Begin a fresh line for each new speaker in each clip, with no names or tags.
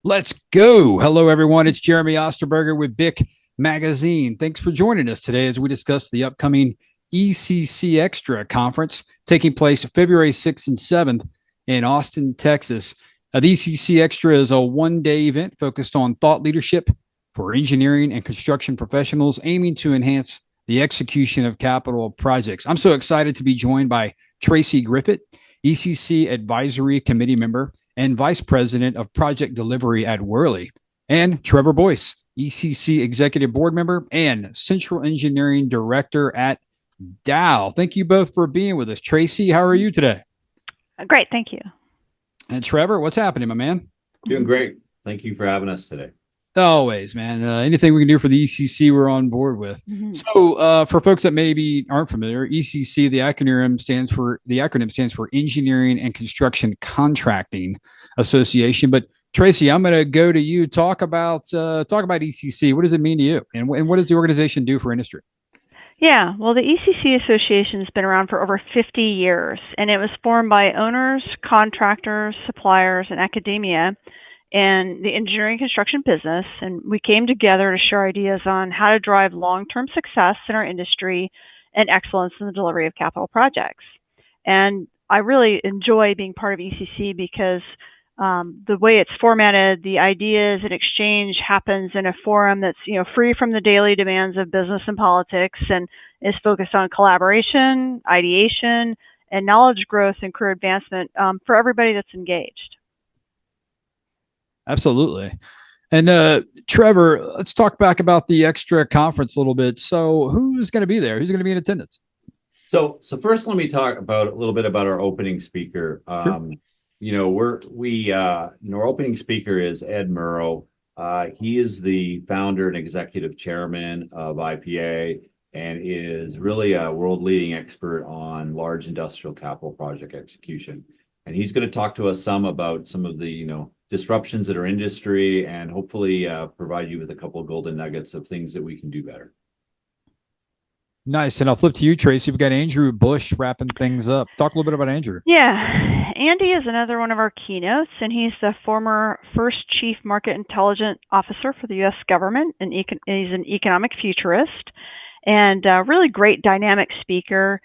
Let's go. Hello, everyone. It's Jeremy Osterberger with BIC Magazine. Thanks for joining us today as we discuss the upcoming ECC Extra Conference taking place February 6th and 7th in Austin, Texas. The ECC Extra is a one-day event focused on thought leadership for engineering and construction professionals, aiming to enhance the execution of capital projects. I'm so excited to be joined by Tracie Griffitt, ECC Advisory Committee member and Vice President of Project Delivery at Worley, and Trevor Boyce, ECC Executive Board Member and Central Engineering Director at Dow. Thank you both for being with us. Tracie, how are you today?
Great, thank you.
And Trevor, what's happening, my man?
Doing great. Thank you for having us today.
Always, man. Anything we can do for the ECC, we're on board with. So, for folks that maybe aren't familiar, ECC, the acronym stands for Engineering and Construction Contracting Association. But Tracie, I'm going to go to you. Talk about ECC. What does it mean to you, and what does the organization do for industry?
Yeah, well, the ECC Association has been around for over 50 years, and it was formed by owners, contractors, suppliers, and academia and the engineering construction business, and we came together to share ideas on how to drive long-term success in our industry and excellence in the delivery of capital projects. And I really enjoy being part of ECC because the way it's formatted, the ideas and exchange happens in a forum that's free from the daily demands of business and politics, and is focused on collaboration, ideation, and knowledge growth and career advancement for everybody that's engaged.
Absolutely. And Trevor, let's talk back about the extra conference a little bit. So who's going to be there? Who's going to be in attendance?
So first, let me talk about a little bit about our opening speaker.
Sure.
Our opening speaker is Ed Merrow. He is the founder and executive chairman of IPA and is really a world-leading expert on large industrial capital project execution. And he's going to talk to us some about some of the, disruptions in our industry, and hopefully provide you with a couple of golden nuggets of things that we can do better.
Nice. And I'll flip to you, Tracie. We've got Andrew Busch wrapping things up. Talk a little bit about Andrew.
Yeah. Andy is another one of our keynotes, and he's the former first chief market intelligence officer for the U.S. government, and he's an economic futurist and a really great dynamic speaker.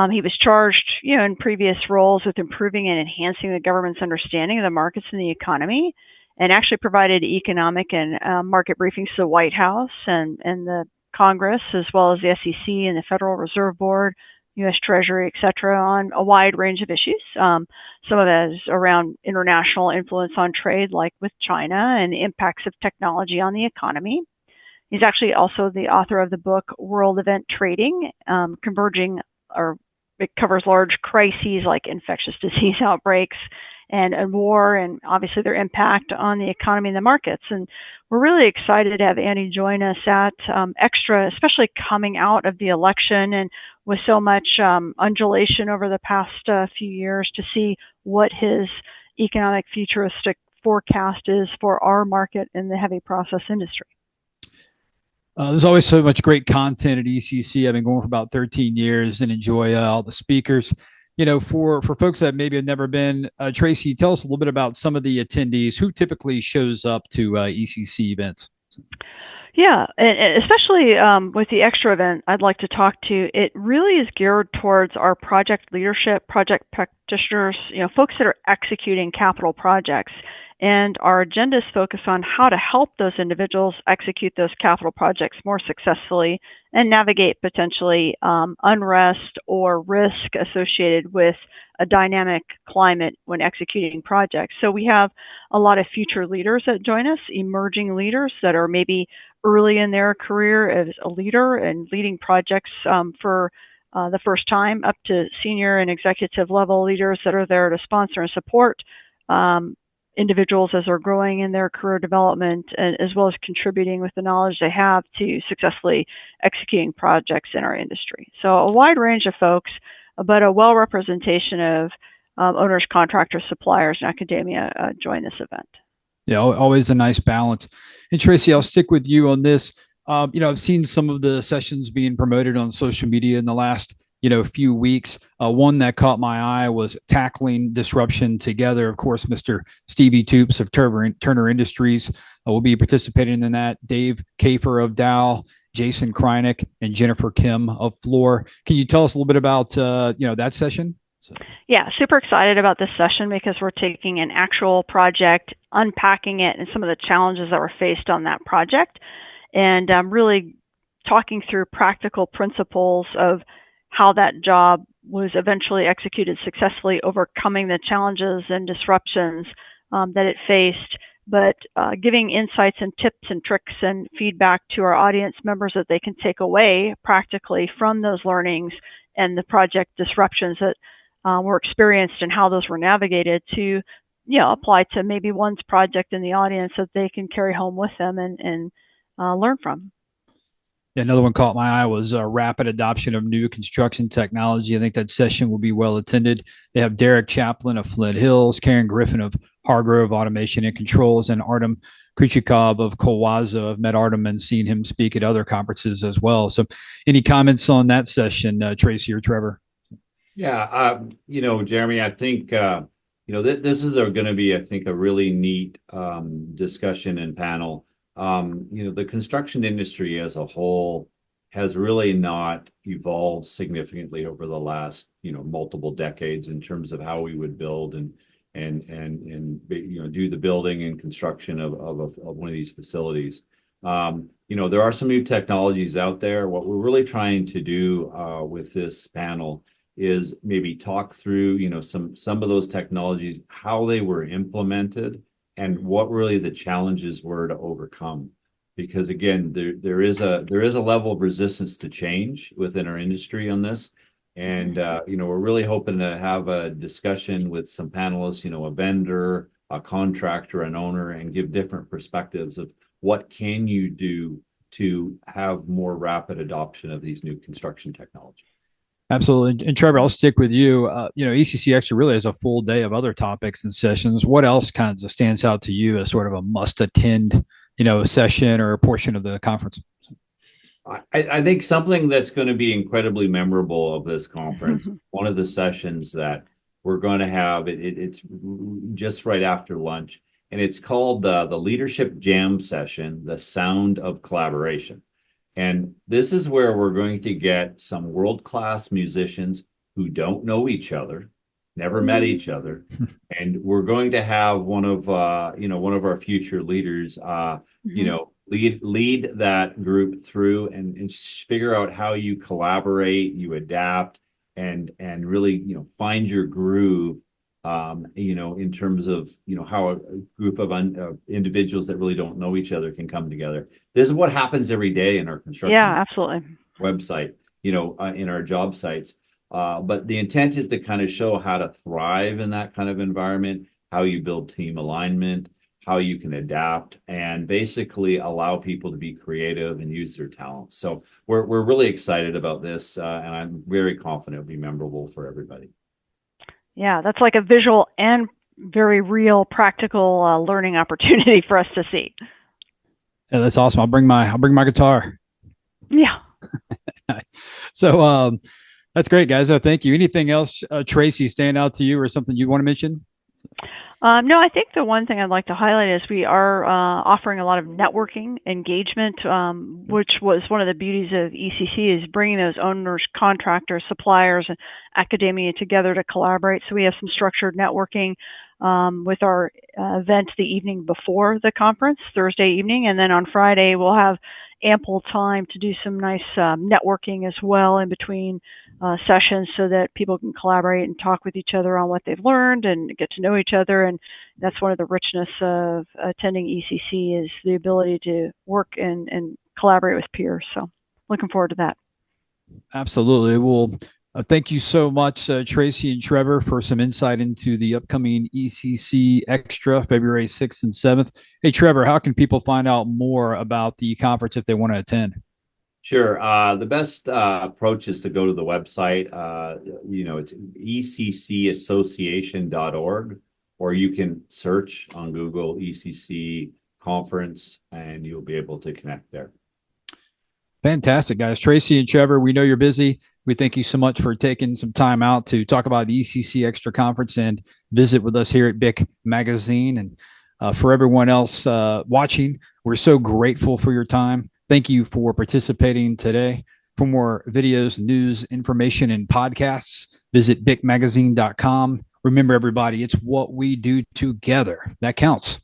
He was charged, in previous roles with improving and enhancing the government's understanding of the markets and the economy, and actually provided economic and market briefings to the White House and the Congress, as well as the SEC and the Federal Reserve Board, U.S. Treasury, et cetera, on a wide range of issues. Some of that is around international influence on trade, like with China, and the impacts of technology on the economy. He's actually also the author of the book World Event Trading, it covers large crises like infectious disease outbreaks and war, and obviously their impact on the economy and the markets. And we're really excited to have Andy join us at Extra, especially coming out of the election and with so much undulation over the past few years, to see what his economic futuristic forecast is for our market in the heavy process industry.
There's always so much great content at ECC. I've been going for about 13 years and enjoy all the speakers. For folks that maybe have never been, Tracie, tell us a little bit about some of the attendees. Who typically shows up to ECC events?
Yeah, and especially with the extra event I'd like to talk to, it really is geared towards our project leadership, project practitioners, folks that are executing capital projects. And our agenda is focused on how to help those individuals execute those capital projects more successfully and navigate potentially unrest or risk associated with a dynamic climate when executing projects. So we have a lot of future leaders that join us, emerging leaders that are maybe early in their career as a leader and leading projects for the first time, up to senior and executive level leaders that are there to sponsor and support individuals as they're growing in their career development, and as well as contributing with the knowledge they have to successfully executing projects in our industry. So a wide range of folks, but a well representation of owners, contractors, suppliers, and academia join this event.
Yeah, always a nice balance. And Tracie, I'll stick with you on this. I've seen some of the sessions being promoted on social media in the last few weeks. One that caught my eye was Tackling Disruption Together. Of course, Mr. Stevie Toops of Turner Industries will be participating in that. Dave Kafer of Dow, Jason Krynick, and Jennifer Kim of Floor. Can you tell us a little bit about that session?
Yeah, super excited about this session because we're taking an actual project, unpacking it, and some of the challenges that were faced on that project, and really talking through practical principles of how that job was eventually executed successfully, overcoming the challenges and disruptions that it faced, but giving insights and tips and tricks and feedback to our audience members that they can take away practically from those learnings and the project disruptions that were experienced and how those were navigated to, apply to maybe one's project in the audience that they can carry home with them and learn from.
Another one caught my eye was rapid adoption of new construction technology. I think that session will be well attended. They have Derek Chaplin of Flint Hills, Karen Griffin of Hargrove Automation and Controls, and Artem Krychikov of Colwaza. I've met Artem and seen him speak at other conferences as well. So any comments on that session, Tracie or Trevor?
Yeah, Jeremy, I think, this is going to be, I think, a really neat discussion and panel. The construction industry as a whole has really not evolved significantly over the last, multiple decades in terms of how we would build and do the building and construction of one of these facilities. There are some new technologies out there. What we're really trying to do with this panel is maybe talk through, some of those technologies, how they were implemented, and what really the challenges were to overcome. Because again, there is a level of resistance to change within our industry on this. And we're really hoping to have a discussion with some panelists, a vendor, a contractor, an owner, and give different perspectives of what can you do to have more rapid adoption of these new construction technologies.
Absolutely. And Trevor, I'll stick with you. ECC Extra really has a full day of other topics and sessions. What else kind of stands out to you as sort of a must attend, session or a portion of the conference?
I think something that's going to be incredibly memorable of this conference, one of the sessions that we're going to have, it's just right after lunch, and it's called the Leadership Jam Session, The Sound of Collaboration. And this is where we're going to get some world-class musicians who don't know each other, never met each other, and we're going to have one of our future leaders, lead that group through and figure out how you collaborate, you adapt, and really find your groove. In terms of, how a group of individuals that really don't know each other can come together. This is what happens every day in our construction
absolutely.
website, in our job sites. But the intent is to kind of show how to thrive in that kind of environment, how you build team alignment, how you can adapt, and basically allow people to be creative and use their talents. So we're really excited about this, and I'm very confident it'll be memorable for everybody.
Yeah, that's like a visual and very real, practical learning opportunity for us to see.
Yeah, that's awesome. I'll bring my guitar.
Yeah.
So that's great, guys. Thank you. Anything else, Tracie, stand out to you or something you want to mention?
No, I think the one thing I'd like to highlight is we are offering a lot of networking engagement, which was one of the beauties of ECC, is bringing those owners, contractors, suppliers, and academia together to collaborate. So we have some structured networking with our event the evening before the conference, Thursday evening, and then on Friday we'll have ample time to do some nice networking as well in between sessions, so that people can collaborate and talk with each other on what they've learned and get to know each other. And that's one of the richness of attending ECC, is the ability to work and collaborate with peers. So looking forward to that.
Absolutely. Well, thank you so much, Tracie and Trevor, for some insight into the upcoming ECC Extra, February 6th and 7th. Hey, Trevor, how can people find out more about the conference if they want to attend?
Sure. The best approach is to go to the website. It's eccassociation.org, or you can search on Google ECC Conference, and you'll be able to connect there.
Fantastic, guys. Tracie and Trevor, we know you're busy. We thank you so much for taking some time out to talk about the ECC Extra Conference and visit with us here at BIC Magazine. And for everyone else watching, we're so grateful for your time. Thank you for participating today. For more videos, news, information, and podcasts, visit bicmagazine.com. Remember, everybody, it's what we do together that counts.